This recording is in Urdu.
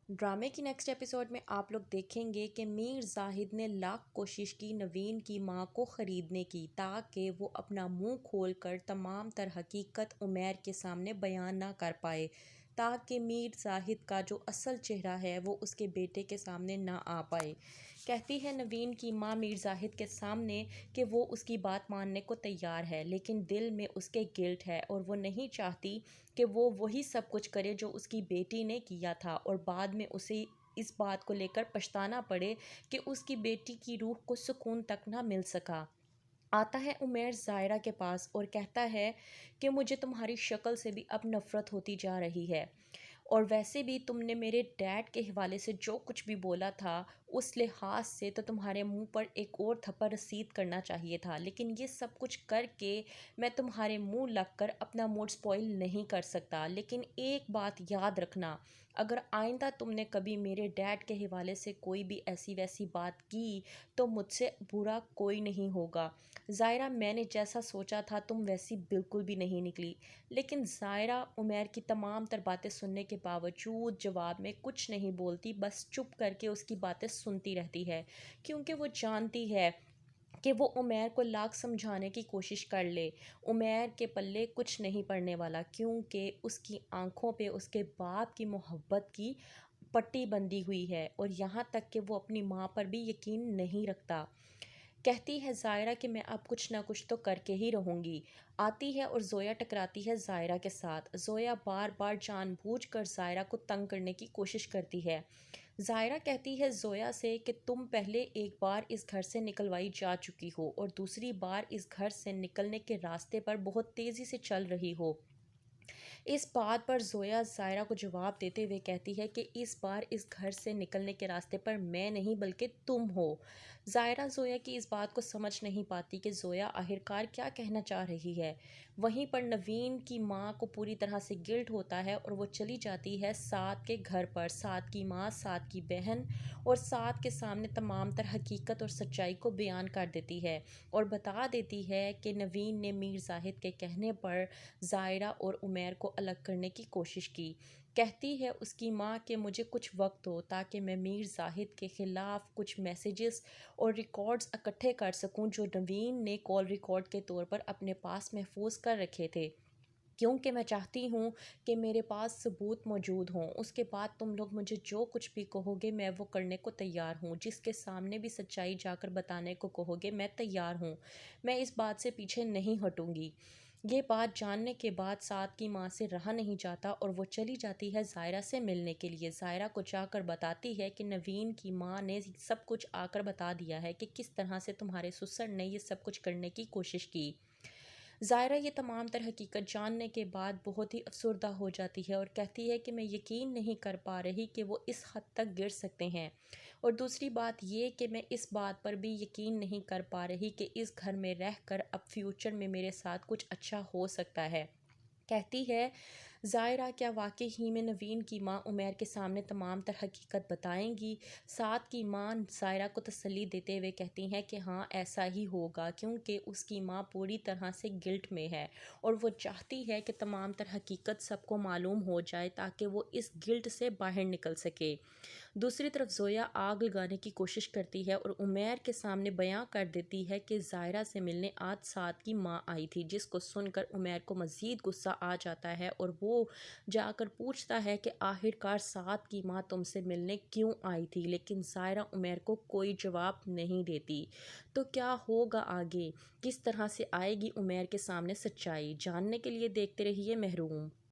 ڈرامے کی نیکسٹ ایپیسوڈ میں آپ لوگ دیکھیں گے کہ میر زاہد نے لاکھ کوشش کی نوین کی ماں کو خریدنے کی تاکہ وہ اپنا منہ کھول کر تمام تر حقیقت عمیر کے سامنے بیان نہ کر پائے، تاکہ میر زاہد کا جو اصل چہرہ ہے وہ اس کے بیٹے کے سامنے نہ آ پائے۔ کہتی ہے نوین کی ماں میر زاہد کے سامنے کہ وہ اس کی بات ماننے کو تیار ہے، لیکن دل میں اس کے گلٹ ہے اور وہ نہیں چاہتی کہ وہ وہی سب کچھ کرے جو اس کی بیٹی نے کیا تھا اور بعد میں اسے اس بات کو لے کر پچھتانا پڑے کہ اس کی بیٹی کی روح کو سکون تک نہ مل سکا۔ آتا ہے عمیر زائرہ کے پاس اور کہتا ہے کہ مجھے تمہاری شکل سے بھی اب نفرت ہوتی جا رہی ہے، اور ویسے بھی تم نے میرے ڈیڈ کے حوالے سے جو کچھ بھی بولا تھا اس لحاظ سے تو تمہارے منہ پر ایک اور تھپڑ رسید کرنا چاہیے تھا، لیکن یہ سب کچھ کر کے میں تمہارے منہ لگ کر اپنا موڈ سپوائل نہیں کر سکتا۔ لیکن ایک بات یاد رکھنا، اگر آئندہ تم نے کبھی میرے ڈیڈ کے حوالے سے کوئی بھی ایسی ویسی بات کی تو مجھ سے برا کوئی نہیں ہوگا۔ زائرہ، میں نے جیسا سوچا تھا تم ویسی بالکل بھی نہیں نکلی۔ لیکن زائرہ عمیر کی تمام تر باتیں سننے کے باوجود جواب میں کچھ نہیں بولتی، بس چپ کر کے اس کی باتیں سنتی رہتی ہے، کیونکہ وہ جانتی ہے کہ وہ عمیر کو لاکھ سمجھانے کی کوشش کر لے، عمیر کے پلے کچھ نہیں پڑنے والا، کیونکہ اس کی آنکھوں پہ اس کے باپ کی محبت کی پٹی بندھی ہوئی ہے، اور یہاں تک کہ وہ اپنی ماں پر بھی یقین نہیں رکھتا۔ کہتی ہے زائرہ کہ میں اب کچھ نہ کچھ تو کر کے ہی رہوں گی۔ آتی ہے اور زویا ٹکراتی ہے زائرہ کے ساتھ۔ زویا بار بار جان بوجھ کر زائرہ کو تنگ کرنے کی کوشش کرتی ہے۔ زائرہ کہتی ہے زویا سے کہ تم پہلے ایک بار اس گھر سے نکلوائی جا چکی ہو اور دوسری بار اس گھر سے نکلنے کے راستے پر بہت تیزی سے چل رہی ہو۔ اس بات پر زویا زائرہ کو جواب دیتے ہوئے کہتی ہے کہ اس بار اس گھر سے نکلنے کے راستے پر میں نہیں بلکہ تم ہو۔ زائرہ زویا کی اس بات کو سمجھ نہیں پاتی کہ زویا آخرکار کیا کہنا چاہ رہی ہے۔ وہیں پر نوین کی ماں کو پوری طرح سے گلٹ ہوتا ہے اور وہ چلی جاتی ہے سعد کے گھر پر۔ سعد کی ماں سعد کی بہن اور سعد کے سامنے تمام تر حقیقت اور سچائی کو بیان کر دیتی ہے اور بتا دیتی ہے کہ نوین نے میر زاہد کے کہنے پر زائرہ اور عمیر کو الگ کرنے کی کوشش کی۔ کہتی ہے اس کی ماں کہ مجھے کچھ وقت دو تاکہ میں میر زاہد کے خلاف کچھ میسیجز اور ریکارڈز اکٹھے کر سکوں جو نوین نے کال ریکارڈ کے طور پر اپنے پاس محفوظ کر رکھے تھے، کیونکہ میں چاہتی ہوں کہ میرے پاس ثبوت موجود ہوں۔ اس کے بعد تم لوگ مجھے جو کچھ بھی کہو گے میں وہ کرنے کو تیار ہوں، جس کے سامنے بھی سچائی جا کر بتانے کو کہو گے میں تیار ہوں، میں اس بات سے پیچھے نہیں ہٹوں گی۔ یہ بات جاننے کے بعد سعد کی ماں سے رہا نہیں جاتا اور وہ چلی جاتی ہے زائرہ سے ملنے کے لیے۔ زائرہ کو جا کر بتاتی ہے کہ نوین کی ماں نے سب کچھ آ کر بتا دیا ہے کہ کس طرح سے تمہارے سسر نے یہ سب کچھ کرنے کی کوشش کی۔ زائرہ یہ تمام تر حقیقت جاننے کے بعد بہت ہی افسردہ ہو جاتی ہے اور کہتی ہے کہ میں یقین نہیں کر پا رہی کہ وہ اس حد تک گر سکتے ہیں، اور دوسری بات یہ کہ میں اس بات پر بھی یقین نہیں کر پا رہی کہ اس گھر میں رہ کر اب فیوچر میں میرے ساتھ کچھ اچھا ہو سکتا ہے۔ کہتی ہے زائرہ کیا واقعی ہی میں نوین کی ماں عمیر کے سامنے تمام تر حقیقت بتائیں گی؟ سعد کی ماں زائرہ کو تسلی دیتے ہوئے کہتی ہیں کہ ہاں ایسا ہی ہوگا، کیونکہ اس کی ماں پوری طرح سے گلٹ میں ہے اور وہ چاہتی ہے کہ تمام تر حقیقت سب کو معلوم ہو جائے تاکہ وہ اس گلٹ سے باہر نکل سکے۔ دوسری طرف زویا آگ لگانے کی کوشش کرتی ہے اور عمیر کے سامنے بیان کر دیتی ہے کہ زائرہ سے ملنے آج سعد کی ماں آئی تھی، جس کو سن کر عمیر کو مزید غصہ آ جاتا ہے اور وہ جا کر پوچھتا ہے کہ آخرکار سعد کی ماں تم سے ملنے کیوں آئی تھی، لیکن زائرہ عمیر کو کوئی جواب نہیں دیتی۔ تو کیا ہوگا آگے؟ کس طرح سے آئے گی عمیر کے سامنے سچائی؟ جاننے کے لیے دیکھتے رہیے محروم۔